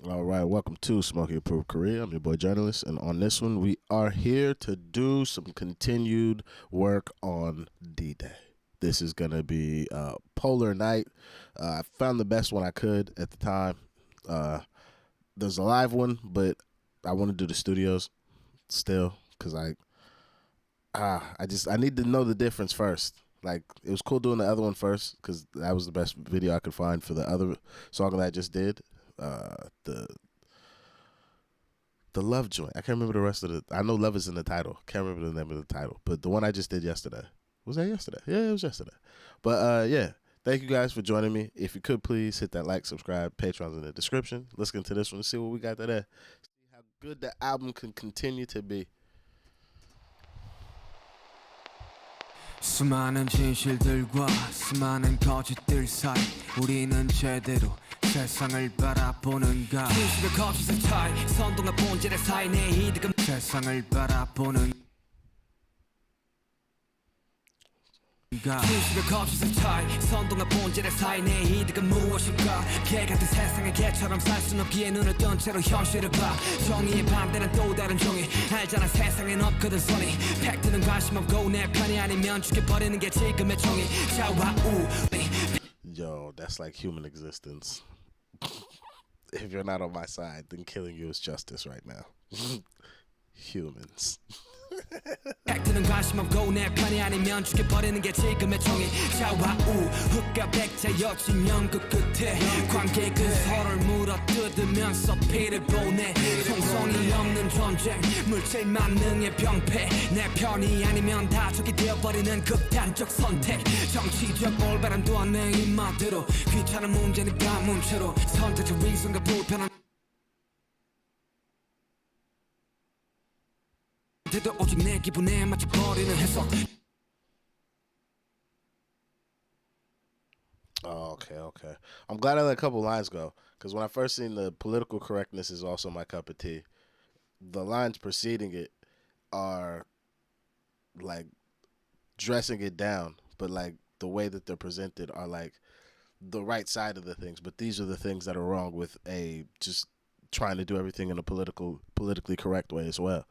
All right, welcome to Smokey Approved Korea. I'm your boy journalist, and on this one, we are here to do some continued work on D-Day. This is gonna be Polar Night. I found the best one I could at the time. There's a live one, but I want to do the studios still because I need to know the difference first. Like, it was cool doing the other one first because that was the best video I could find for the other song that I just did. The Love joint. I can't remember the rest of the. I know Love is in the title. Can't remember the name of the title. But the one I just did yesterday. Was that yesterday? Yeah, it was yesterday. But yeah, thank you guys for joining me. If you could please hit that like, subscribe, Patreon's in the description. Let's get into this one and see what we got today. See how good the album can continue to be. 수많은 진실들과 수많은 거짓들 사이 우리는 제대로 세상을 바라보는가 진실과 거짓의 차이 선동과 본질의 사이 내 이득은 세상을 바라보는 진실과 거짓의 차이 선동과 본질의 사이 내 이득은 무엇일까 개같은 세상에 개처럼 살 순 없기에 눈을 뜬 채로 현실을 봐 정의의 반대는 또 다른 종이 알잖아 세상엔 없거든 선이 팩트는 관심 없고 내 편이 아니면 죽여버리는 게 지금의 정의 좌와 우 Yo, that's like human existence. If you're not on my side, then killing you is justice right now. Humans. 팩트는 관심 없고 내 편이 아니면 죽여버리는 게 지금의 정의 좌와우 흑과 백자 여진 연극 끝에 관객은 서로를 물어뜯으면서 피를 보내 정성이 없는 전쟁 물질 만능의 병폐 내 편이 아니면 다 적이 되어버리는 극단적 선택 정치적 올바람도 내 입맛대로 귀찮은 문제는 가문체로 선택적 위선과 불편한 오직 내 기분에 맞춰 버리는 해석. Oh, okay. I'm glad I let a couple lines go because when I first seen the political correctness is also my cup of tea. The lines preceding it are like dressing it down, but like the way that they're presented are like the right side of the things. But these are the things that are wrong with just trying to do everything in a politically correct way as well.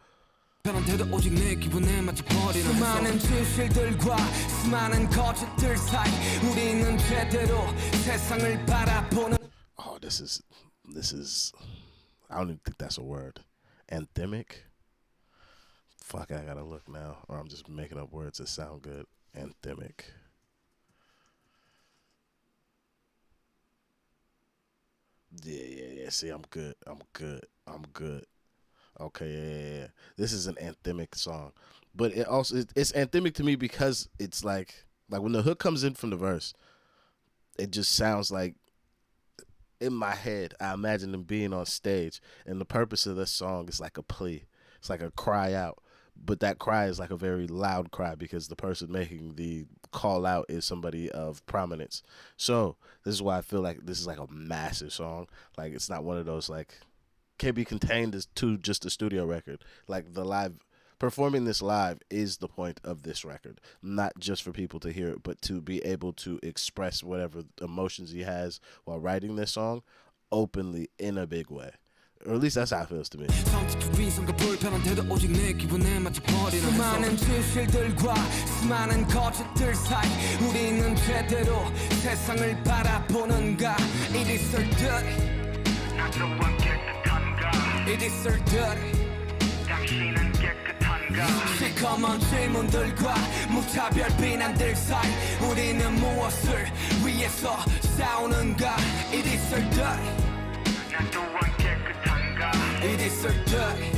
오직 내 기분에 맞춰 버리는 수많은 진실들과 수많은 거짓들 사이 우리는 제대로 세상을 바라보는 Oh, this is I don't even think that's a word. Anthemic? Fuck, I gotta look now. Or I'm just making up words that sound good. Anthemic. Yeah. See, I'm good. Okay, yeah. This is an anthemic song, but it's anthemic to me because it's like when the hook comes in from the verse, it just sounds like in my head. I imagine them being on stage, and the purpose of this song is like a plea. It's like a cry out, but that cry is like a very loud cry because the person making the call out is somebody of prominence. So this is why I feel like this is like a massive song. Like it's not one of those like. Can't be contained as to just a studio record. Like the live performing this live is the point of this record, not just for people to hear it, but to be able to express whatever emotions he has while writing this song openly in a big way. Or at least that's how it feels to me. 수많은 진실들과 수많은 거짓들 사이 우리는 제대로 세상을 바라보는가 It is all dirty It is all dirty 당신은 깨끗한가 시커먼 질문들과 무차별 비난들 사이 우리는 무엇을 위해서 싸우는가 It is all dirty 난 또한 깨끗한가 It is all dirty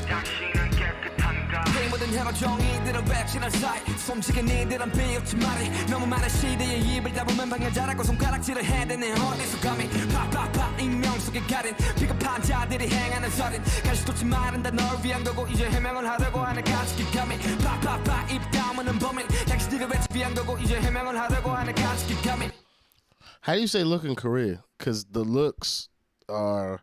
당신은 깨끗한가 이 모든 해로 정의들을 외치는 사이 숨지게 니들은 비웃지 말이 너무 많은 시대에 입을 닫으면 방해자라고 손가락질을 해대네 어디서 감히 팍팍팍 익명 속에 가린 비겁한 자들이 행하는 살인 가시도치 말은 다 널 위한 거고 이제 해명을 하려고 하는 간직이 감히 팍팍팍 입 다무는 범인 당신들이 외치 위한 거고 이제 해명을 하려고 하는 간직이 감히 How do you say look in Korea? Because the looks are...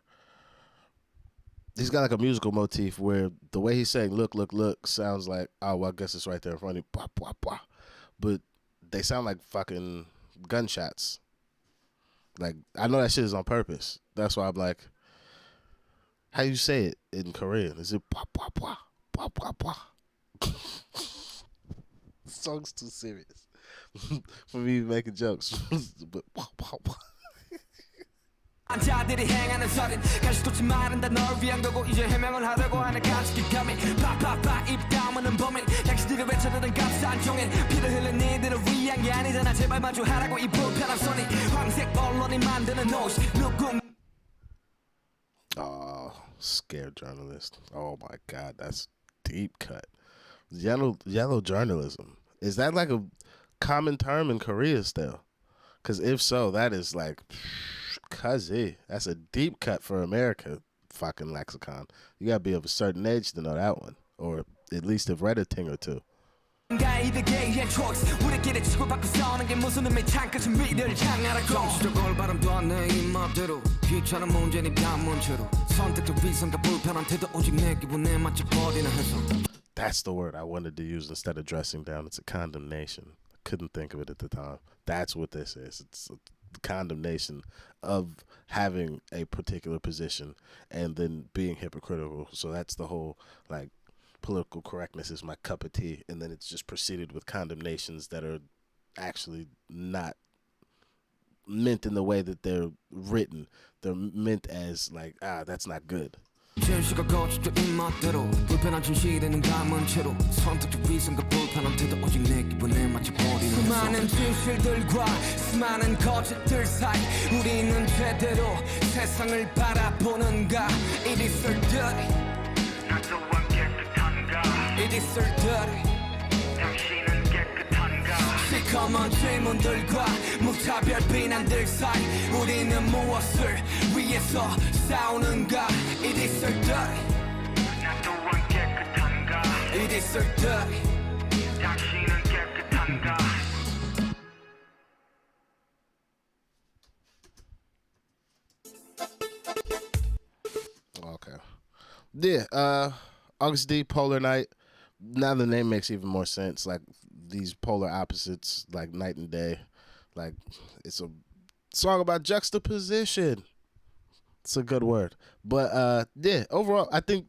He's got like a musical motif where the way he's saying look sounds like, oh, well, I guess it's right there in front of you. Blah, blah, blah. But they sound like fucking gunshots. Like, I know that shit is on purpose. That's why I'm like, How you say it in Korean? Is it pwa pwa pwa pwa pwa pwa? The song's too serious for me making jokes. But pwa pwa pwa. 자들이 행하는 서린 가시돋지 마른다 널 위한 거고 이제 해명을 하려고 하는 간직감이 파파파 입 다무는 범인 당신들이 외쳐대던 값싼 종인 피를 흘린 니들을 위한 게 아니잖아 제발 마주하라고 이 불편한 소리 황색 언론이 만드는 노시 누군 Oh, scared journalist. Oh my God, that's deep cut. Yellow journalism. Is that like a common term in Korea still? Because if so, that is like, cuzzy. That's a deep cut for America fucking lexicon. You gotta be of a certain age to know that one, or at least have read a ting or two. 이들계의 choice 우리끼리 치고받고 싸우는 게 무슨 의미 창끝 미래를 향하라고 정치적 올바름도 안내 입맛대로 귀찮은 문제니 반문체로 선택적 위선과 불편한 태도 오직 내 기분에 맞춰 버리는 해석 That's the word I wanted to use instead of dressing down. It's a condemnation. I couldn't think of it at the time. That's what this is. It's a condemnation of having a particular position and then being hypocritical. So that's the whole, like, political correctness is my cup of tea, and then it's just proceeded with condemnations that are actually not meant in the way that they're written. They're meant as like, that's not good. 진실과 거짓과 입맛대로 불편한 진실에는 감은 채로 선택적 위선과 불편한 태도 오직 내 기분에 맞춰 버리는 수많은 진실들과 수많은 거짓들 사이 우리는 제대로 세상을 바라보는가 It is so dirty 나 또한 깨끗한가 It is so dirty 당신은 깨끗한가 시커먼 질문들과 무차별 비난들 사이 우리는 무엇을 위해서 싸우는가 It is so dirty 나 또한 깨끗한가 It is so dirty 당신은 깨끗한가 Okay. Yeah, August D, Polar Night. Now the name makes even more sense. Like these polar opposites, like night and day. Like it's a song about juxtaposition. It's a good word. But yeah, overall, I think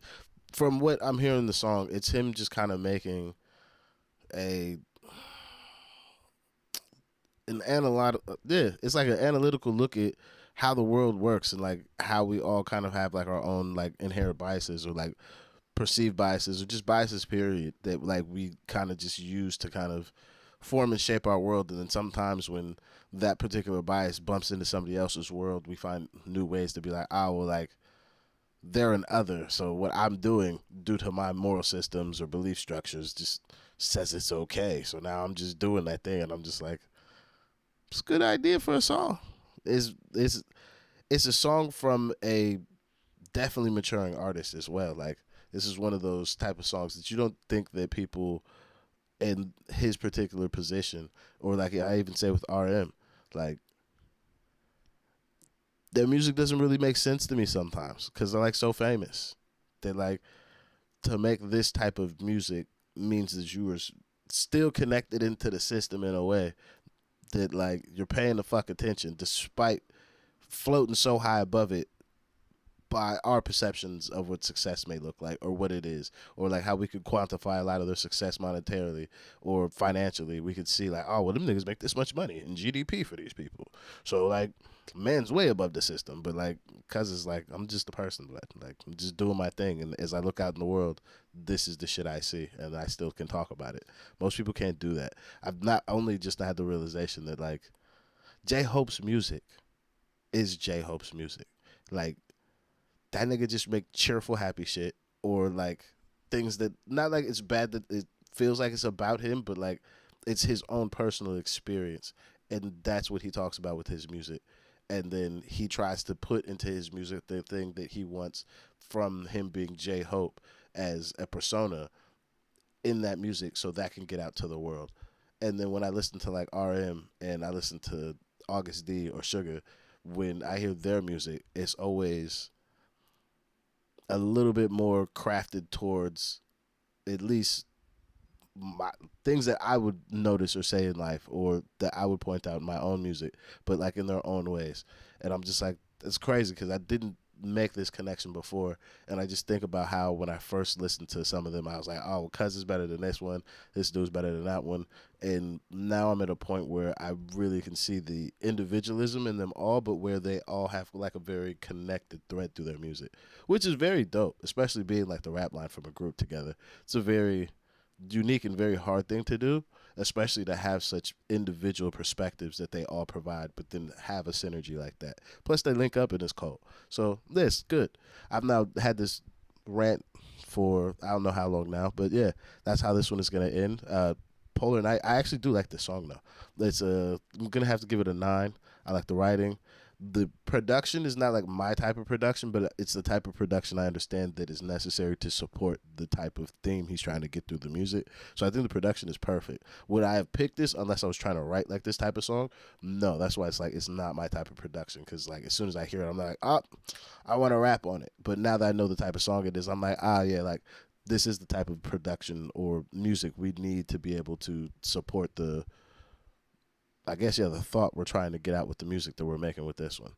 from what I'm hearing in the song, it's him just kind of making a an analytical. Yeah, it's like an analytical look at how the world works and like how we all kind of have like our own like inherent biases or like perceived biases or just biases period that like we kind of just use to kind of form and shape our world. And then sometimes when that particular bias bumps into somebody else's world, we find new ways to be like, well, like they're an other, so what I'm doing due to my moral systems or belief structures just says it's okay. So now I'm just doing that thing, and I'm just like, it's a good idea for a song. It's a song from a definitely maturing artist as well. Like this is one of those type of songs that you don't think that people in his particular position, or like I even say with RM, like their music doesn't really make sense to me sometimes because they're like so famous. That like to make this type of music means that you are still connected into the system in a way that like you're paying the fuck attention despite floating so high above it by our perceptions of what success may look like or what it is, or like how we could quantify a lot of their success monetarily or financially. We could see like, oh, well, them niggas make this much money in GDP for these people. So like man's way above the system, but like cuz it's like I'm just a person, but like I'm just doing my thing, and as I look out in the world, this is the shit I see and I still can talk about it. Most people can't do that. I've not only just had the realization that like J-Hope's music is J-Hope's music. Like that nigga just make cheerful, happy shit, or like things that not like it's bad that it feels like it's about him, but like it's his own personal experience, and that's what he talks about with his music. And then he tries to put into his music the thing that he wants from him being J-Hope as a persona in that music, so that can get out to the world. And then when I listen to like RM and I listen to August D or Sugar, when I hear their music, it's always a little bit more crafted towards at least my things that I would notice or say in life, or that I would point out in my own music, but like in their own ways. And I'm just like, it's crazy because I didn't make this connection before, and I just think about how when I first listened to some of them, I was like, oh, well, Cuz is better than this one, this dude's better than that one, and now I'm at a point where I really can see the individualism in them all, but where they all have like a very connected thread through their music, which is very dope, especially being like the rap line from a group together. It's a very unique and very hard thing to do, especially to have such individual perspectives that they all provide, but then have a synergy like that. Plus, they link up and it's cold. So, this, good. I've now had this rant for I don't know how long now, but yeah, that's how this one is going to end. Polar Night, I actually do like this song, though. I'm going to have to give it a 9. I like the writing. The production is not like my type of production, but it's the type of production I understand that is necessary to support the type of theme he's trying to get through the music. So I think the production is perfect. Would I have picked this unless I was trying to write like this type of song? No, that's why it's like it's not my type of production, because like as soon as I hear it, I'm like, oh, I want to rap on it. But now that I know the type of song it is, I'm like, yeah, like this is the type of production or music we need to be able to support the thought we're trying to get out with the music that we're making with this one.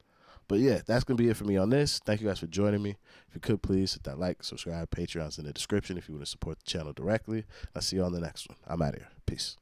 But yeah, that's going to be it for me on this. Thank you guys for joining me. If you could, please hit that like, subscribe, Patreon's in the description if you want to support the channel directly. I'll see you on the next one. I'm out of here. Peace.